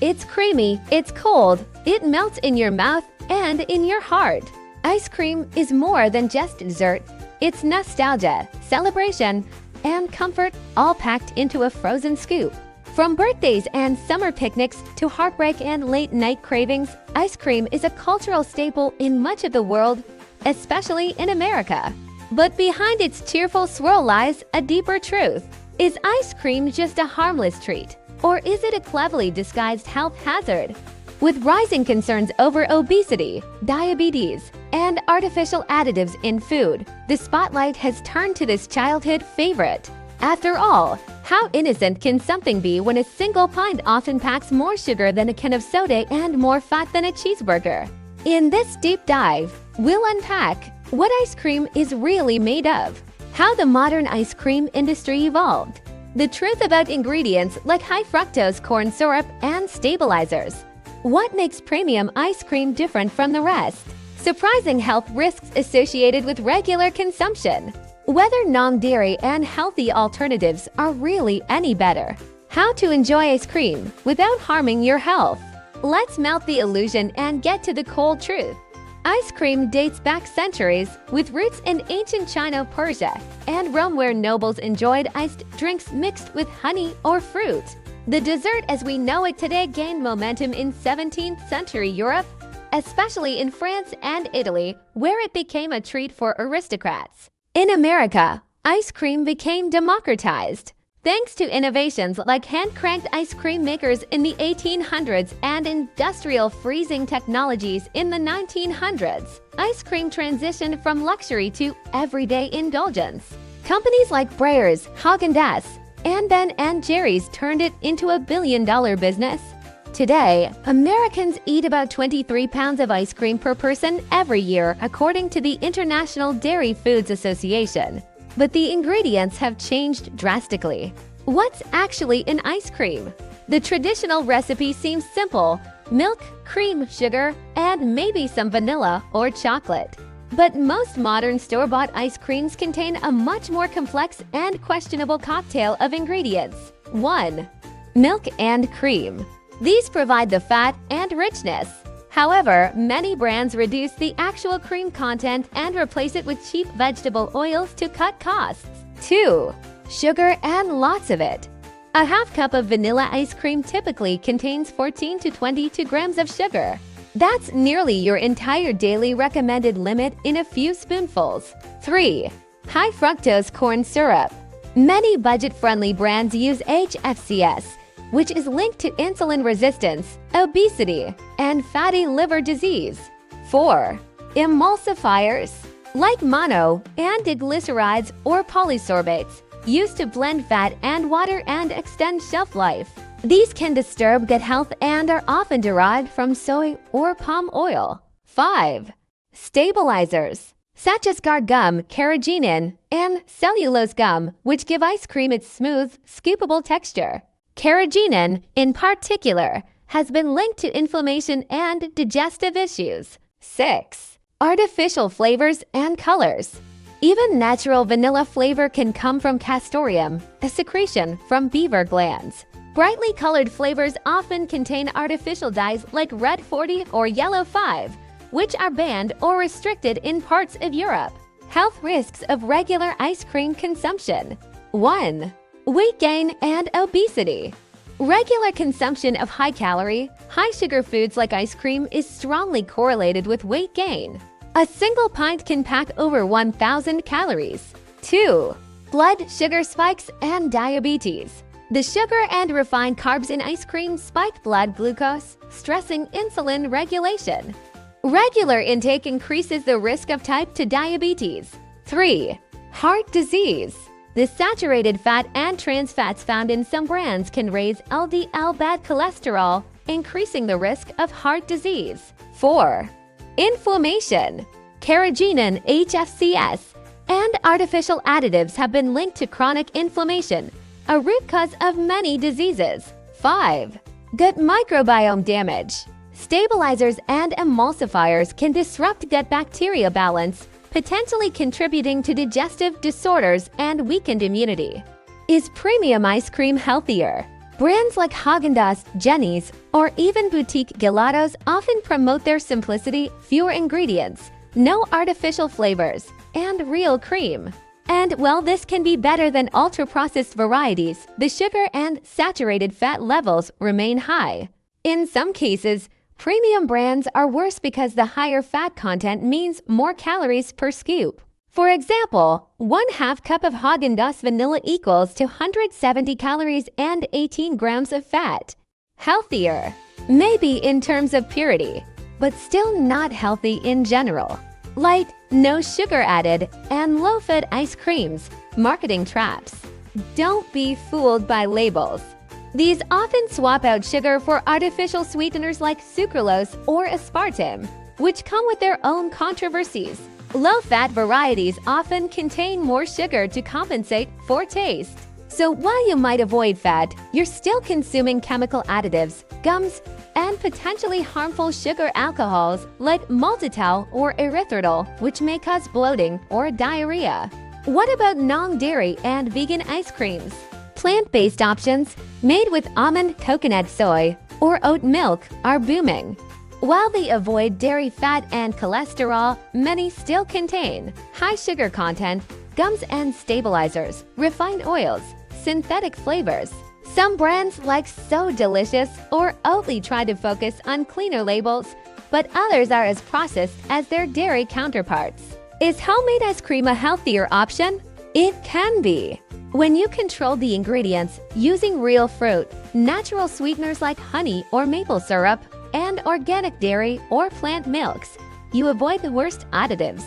It's creamy, it's cold, it melts in your mouth and in your heart. Ice cream is more than just dessert. It's nostalgia, celebration, and comfort, all packed into a frozen scoop. From birthdays and summer picnics to heartbreak and late-night cravings, ice cream is a cultural staple in much of the world, especially in America. But behind its cheerful swirl lies a deeper truth. Is ice cream just a harmless treat? Or is it a cleverly disguised health hazard? With rising concerns over obesity, diabetes, and artificial additives in food, the spotlight has turned to this childhood favorite. After all, how innocent can something be when a single pint often packs more sugar than a can of soda and more fat than a cheeseburger? In this deep dive, we'll unpack what ice cream is really made of, how the modern ice cream industry evolved, the truth about ingredients like high fructose corn syrup and stabilizers, what makes premium ice cream different from the rest, surprising health risks associated with regular consumption, whether non-dairy and healthy alternatives are really any better, how to enjoy ice cream without harming your health. Let's melt the illusion and get to the cold truth. Ice cream dates back centuries, with roots in ancient China, Persia, and Rome, where nobles enjoyed iced drinks mixed with honey or fruit. The dessert as we know it today gained momentum in 17th century Europe, especially in France and Italy, where it became a treat for aristocrats. In America, ice cream became democratized, thanks to innovations like hand-cranked ice cream makers in the 1800s and industrial freezing technologies in the 1900s. Ice cream transitioned from luxury to everyday indulgence. Companies like Breyers, Häagen-Dazs, and Ben & Jerry's turned it into a billion-dollar business. Today, Americans eat about 23 pounds of ice cream per person every year, according to the International Dairy Foods Association. But the ingredients have changed drastically. What's actually in ice cream? The traditional recipe seems simple: milk, cream, sugar, and maybe some vanilla or chocolate. But most modern store-bought ice creams contain a much more complex and questionable cocktail of ingredients. 1. Milk and cream. These provide the fat and richness. However, many brands reduce the actual cream content and replace it with cheap vegetable oils to cut costs. 2. Sugar and lots of it. A half cup of vanilla ice cream typically contains 14 to 22 grams of sugar. That's nearly your entire daily recommended limit in a few spoonfuls. 3. High fructose corn syrup. Many budget-friendly brands use HFCS, which is linked to insulin resistance, obesity, and fatty liver disease. 4. Emulsifiers, like mono and diglycerides or polysorbates, used to blend fat and water and extend shelf life. These can disturb gut health and are often derived from soy or palm oil. 5. Stabilizers, such as guar gum, carrageenan, and cellulose gum, which give ice cream its smooth, scoopable texture. Carrageenan, in particular, has been linked to inflammation and digestive issues. 6. Artificial flavors and colors. Even natural vanilla flavor can come from castoreum, a secretion from beaver glands. Brightly colored flavors often contain artificial dyes like red 40 or yellow 5, which are banned or restricted in parts of Europe. Health risks of regular ice cream consumption. 1. Weight gain and obesity. Regular consumption of high-calorie, high-sugar foods like ice cream is strongly correlated with weight gain. A single pint can pack over 1,000 calories. 2. Blood sugar spikes and diabetes. The sugar and refined carbs in ice cream spike blood glucose, stressing insulin regulation. Regular intake increases the risk of type 2 diabetes. 3. Heart disease. The saturated fat and trans fats found in some brands can raise LDL bad cholesterol, increasing the risk of heart disease. 4. Inflammation. Carrageenan, HFCS, and artificial additives have been linked to chronic inflammation, a root cause of many diseases. 5. Gut microbiome damage. Stabilizers and emulsifiers can disrupt gut bacteria balance, potentially contributing to digestive disorders and weakened immunity. Is premium ice cream healthier? Brands like Häagen-Dazs, Jenny's, or even boutique gelatos often promote their simplicity, fewer ingredients, no artificial flavors, and real cream. And while this can be better than ultra-processed varieties, the sugar and saturated fat levels remain high. In some cases, premium brands are worse because the higher fat content means more calories per scoop. For example, 1/2 cup of Häagen-Dazs vanilla equals 270 calories and 18 grams of fat. Healthier, maybe in terms of purity, but still not healthy in general. Light, no sugar added, and low-fat ice creams, marketing traps. Don't be fooled by labels. These often swap out sugar for artificial sweeteners like sucralose or aspartame, which come with their own controversies. Low-fat varieties often contain more sugar to compensate for taste. So while you might avoid fat, you're still consuming chemical additives, gums, and potentially harmful sugar alcohols like maltitol or erythritol, which may cause bloating or diarrhea. What about non-dairy and vegan ice creams? Plant-based options made with almond, coconut, soy, or oat milk are booming. While they avoid dairy fat and cholesterol, many still contain high sugar content, gums and stabilizers, refined oils, synthetic flavors. Some brands like So Delicious or Oatly try to focus on cleaner labels, but others are as processed as their dairy counterparts. Is homemade ice cream a healthier option? It can be. When you control the ingredients using real fruit, natural sweeteners like honey or maple syrup, and organic dairy or plant milks, you avoid the worst additives.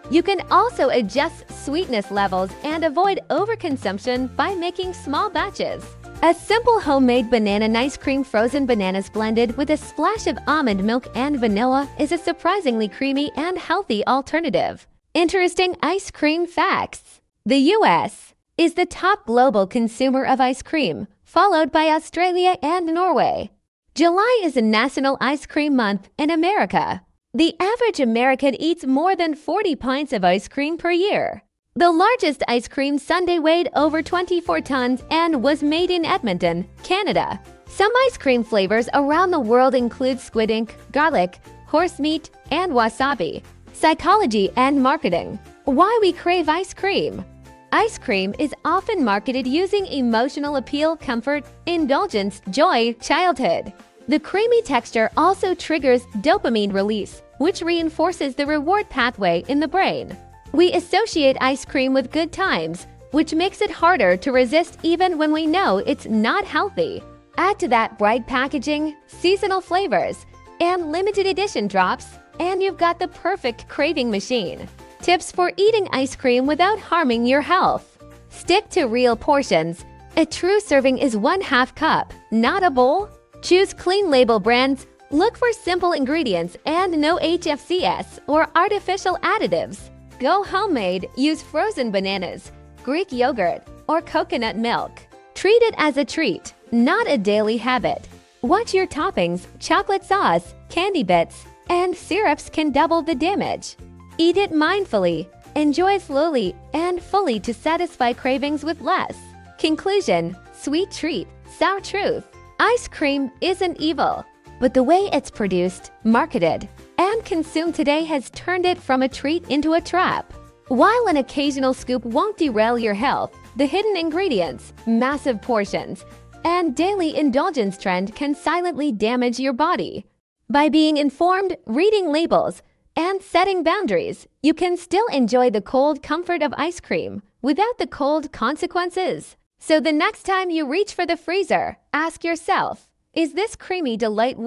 You can also adjust sweetness levels and avoid overconsumption by making small batches. A simple homemade banana ice cream, frozen bananas blended with a splash of almond milk and vanilla, is a surprisingly creamy and healthy alternative. Interesting ice cream facts. The US is the top global consumer of ice cream, followed by Australia and Norway. July is a National Ice Cream Month in America. The average American eats more than 40 pints of ice cream per year. The largest ice cream sundae weighed over 24 tons and was made in Edmonton, Canada. Some ice cream flavors around the world include squid ink, garlic, horse meat, and wasabi. Psychology and marketing. Why we crave ice cream. Ice cream is often marketed using emotional appeal, comfort, indulgence, joy, childhood. The creamy texture also triggers dopamine release, which reinforces the reward pathway in the brain. We associate ice cream with good times, which makes it harder to resist even when we know it's not healthy. Add to that bright packaging, seasonal flavors, and limited edition drops, and you've got the perfect craving machine. Tips for eating ice cream without harming your health. Stick to real portions. A true serving is 1/2 cup, not a bowl. Choose clean label brands. Look for simple ingredients and no HFCS or artificial additives. Go homemade. Use frozen bananas, Greek yogurt, or coconut milk. Treat it as a treat, not a daily habit. Watch your toppings. Chocolate sauce, candy bits, and syrups can double the damage. Eat it mindfully, enjoy slowly and fully to satisfy cravings with less. Conclusion: sweet treat, sour truth. Ice cream isn't evil, but the way it's produced, marketed, and consumed today has turned it from a treat into a trap. While an occasional scoop won't derail your health, the hidden ingredients, massive portions, and daily indulgence trend can silently damage your body. By being informed, reading labels, and setting boundaries, you can still enjoy the cold comfort of ice cream without the cold consequences. So the next time you reach for the freezer, ask yourself, is this creamy delight worth